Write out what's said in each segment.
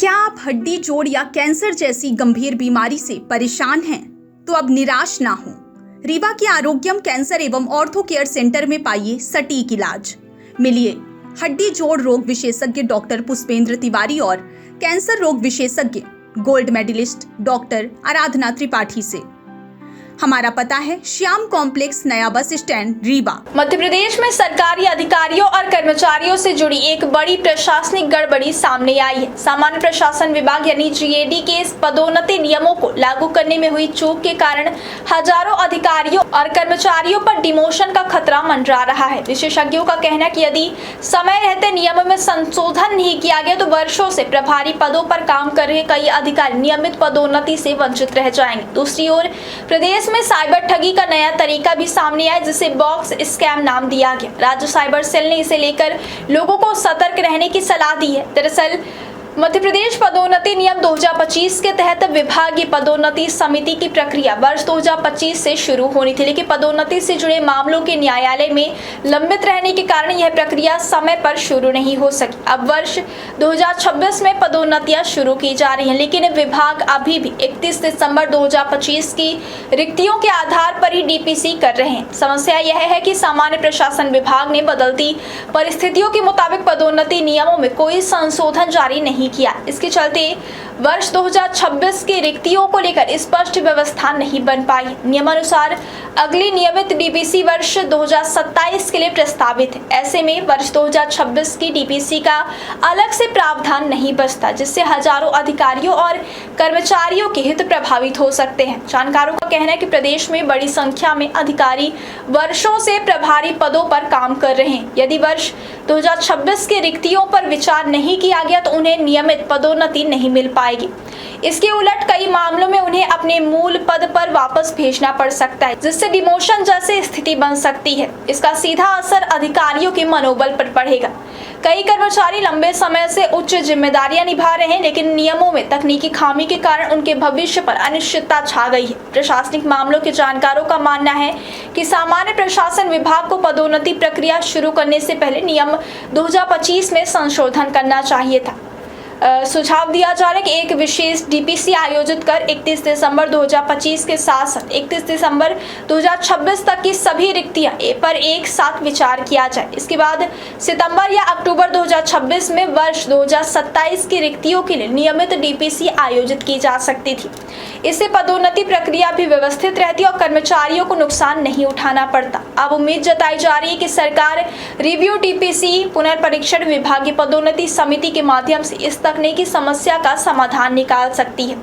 क्या आप हड्डी जोड़ या कैंसर जैसी गंभीर बीमारी से परेशान हैं? तो अब निराश ना हो। रीवा के आरोग्यम कैंसर एवं ऑर्थो केयर सेंटर में पाइए सटीक इलाज। मिलिए हड्डी जोड़ रोग विशेषज्ञ डॉक्टर पुष्पेंद्र तिवारी और कैंसर रोग विशेषज्ञ गोल्ड मेडलिस्ट डॉक्टर आराधना त्रिपाठी से। हमारा पता है श्याम कॉम्प्लेक्स, नया बस स्टैंड, रीवा। मध्य प्रदेश में सरकारी अधिकारियों और कर्मचारियों से जुड़ी एक बड़ी प्रशासनिक गड़बड़ी सामने आई है। सामान्य प्रशासन विभाग यानी जीएडी के इस पदोन्नति नियमों को लागू करने में हुई चूक के कारण हजारों अधिकारियों और कर्मचारियों पर डिमोशन का खतरा मंडरा रहा है। विशेषज्ञों का कहना है कि यदि समय रहते नियमों में संशोधन नहीं किया गया तो वर्षों से प्रभारी पदों पर काम कर रहे कई अधिकारी नियमित पदोन्नति से वंचित रह जाएंगे। दूसरी ओर प्रदेश में साइबर ठगी का नया तरीका भी सामने आया, जिसे बॉक्स स्कैम नाम दिया गया। राज्य साइबर सेल ने इसे लेकर लोगों को सतर्क रहने की सलाह दी है। दरअसल मध्य प्रदेश पदोन्नति नियम 2025 के तहत विभागीय पदोन्नति समिति की प्रक्रिया वर्ष 2025 से शुरू होनी थी, लेकिन पदोन्नति से जुड़े मामलों के न्यायालय में लंबित रहने के कारण यह प्रक्रिया समय पर शुरू नहीं हो सकी। अब वर्ष 2026 में पदोन्नतियां शुरू की जा रही हैं, लेकिन विभाग अभी भी 31 दिसंबर 2025 की रिक्तियों के आधार पर ही डीपीसी कर रहे हैं। समस्या यह है कि सामान्य प्रशासन विभाग ने बदलती परिस्थितियों के मुताबिक पदोन्नति नियमों में कोई संशोधन जारी नहीं किया। इसके चलते वर्ष 2026 की रिक्तियों को लेकर स्पष्ट व्यवस्था नहीं बन पाई। नियमानुसार अगली नियमित डीपीसी वर्ष 2027 के लिए प्रस्तावित है। ऐसे में वर्ष 2026 की डीपीसी का अलग से प्रावधान नहीं बचता, जिससे हजारों अधिकारियों और कर्मचारियों के हित प्रभावित हो सकते हैं। जानकारों का कहना है कि प्रदेश में बड़ी संख्या में अधिकारी वर्षों से प्रभारी पदों पर काम कर रहे हैं। यदि वर्ष 2026 की रिक्तियों पर विचार नहीं किया गया तो उन्हें नियमित पदोन्नति नहीं मिल पाएगी। इसके उलट कई मामलों में उन्हें अपने मूल पद पर वापस भेजना पड़ सकता है, जिससे डिमोशन जैसी स्थिति बन सकती है। इसका सीधा असर अधिकारियों के मनोबल पर पड़ेगा। कई कर्मचारी लंबे समय से उच्च जिम्मेदारियां निभा रहे हैं, लेकिन नियमों में तकनीकी खामी के कारण उनके भविष्य पर अनिश्चितता छा गई है। प्रशासनिक मामलों के जानकारों का मानना है कि सामान्य प्रशासन विभाग को पदोन्नति प्रक्रिया शुरू करने से पहले नियम 2025 में संशोधन करना चाहिए था। सुझाव दिया जा रहा है कि एक विशेष डीपीसी आयोजित कर 31 दिसंबर 2025 के साथ साथ 31 दिसंबर 2026 तक की सभी रिक्तियां पर एक साथ विचार किया जाए। इसके बाद सितंबर या अक्टूबर 2026 में वर्ष 2027 की रिक्तियों के लिए नियमित डीपीसी आयोजित की जा सकती थी। इससे पदोन्नति प्रक्रिया भी व्यवस्थित रहती और कर्मचारियों को नुकसान नहीं उठाना पड़ता। अब उम्मीद जताई जा रही है कि सरकार रिव्यू डीपीसी पुनर्परीक्षण विभागीय पदोन्नति समिति के माध्यम से इस तकनीकी समस्या का समाधान निकाल सकती है,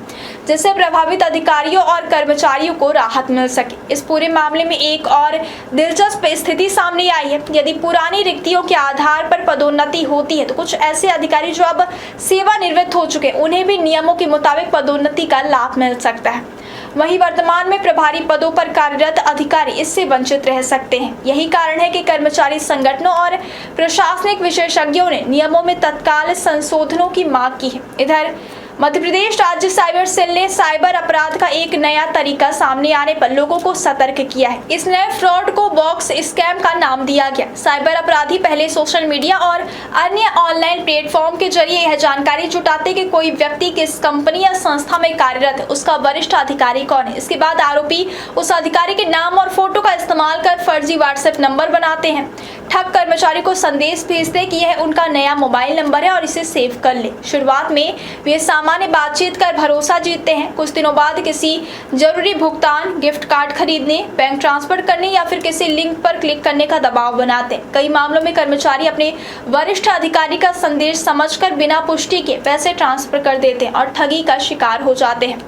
जिससे प्रभावित अधिकारियों और कर्मचारियों को राहत मिल सके। इस पूरे मामले में एक और दिलचस्प स्थिति सामने आई है। यदि पुरानी रिक्तियों के आधार पर पदोन्नति होती है तो कुछ ऐसे अधिकारी जो अब सेवानिवृत्त हो चुके हैं उन्हें भी नियमों के मुताबिक पदोन्नति का लाभ मिल सकता है। वहीं वर्तमान में प्रभारी पदों पर कार्यरत अधिकारी इससे वंचित रह सकते हैं। यही कारण है कि कर्मचारी संगठनों और प्रशासनिक विशेषज्ञों ने नियमों में तत्काल संशोधनों की मांग की है। इधर मध्य प्रदेश राज्य साइबर सेल ने साइबर अपराध का एक नया तरीका सामने आने पर लोगों को सतर्क किया है। इस नए फ्रॉड को बॉक्स स्कैम का नाम दिया गया। साइबर अपराधी पहले सोशल मीडिया और अन्य ऑनलाइन प्लेटफॉर्म के जरिए यह जानकारी जुटाते कि कोई व्यक्ति किस कंपनी या संस्था में कार्यरत है, उसका वरिष्ठ अधिकारी कौन है। इसके बाद आरोपी उस अधिकारी के नाम और फोटो का इस्तेमाल कर फर्जी व्हाट्सएप नंबर बनाते हैं। ठग कर्मचारी को संदेश भेजते कि यह उनका नया मोबाइल नंबर है और इसे सेव कर ले। शुरुआत में वे सामान्य बातचीत कर भरोसा जीतते हैं। कुछ दिनों बाद किसी जरूरी भुगतान, गिफ्ट कार्ड खरीदने, बैंक ट्रांसफर करने या फिर किसी लिंक पर क्लिक करने का दबाव बनाते हैं। कई मामलों में कर्मचारी अपने वरिष्ठ अधिकारी का संदेश समझकर बिना पुष्टि के पैसे ट्रांसफर कर देते हैं और ठगी का शिकार हो जाते हैं।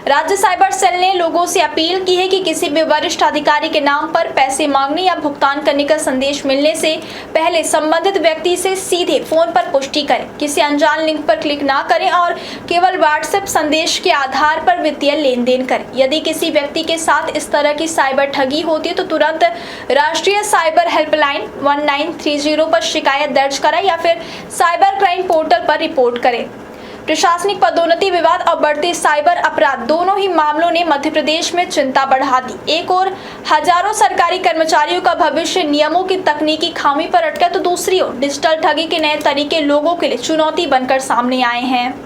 राज्य साइबर सेल ने लोगों से अपील की है कि किसी भी वरिष्ठ अधिकारी के नाम पर पैसे मांगने या भुगतान करने का संदेश मिलने से पहले संबंधित व्यक्ति से सीधे फोन पर पुष्टि करें। किसी अनजान लिंक पर क्लिक ना करें और केवल व्हाट्सएप संदेश के आधार पर वित्तीय लेन देन करें। यदि किसी व्यक्ति के साथ इस तरह की साइबर ठगी होती है तो तुरंत राष्ट्रीय साइबर हेल्पलाइन 1930 पर शिकायत दर्ज कराएं या फिर साइबर क्राइम पोर्टल पर रिपोर्ट करें। प्रशासनिक पदोन्नति विवाद और बढ़ते साइबर अपराध दोनों ही मामलों ने मध्य प्रदेश में चिंता बढ़ा दी। एक ओर हजारों सरकारी कर्मचारियों का भविष्य नियमों की तकनीकी खामी पर अटका तो दूसरी ओर डिजिटल ठगी के नए तरीके लोगों के लिए चुनौती बनकर सामने आए हैं।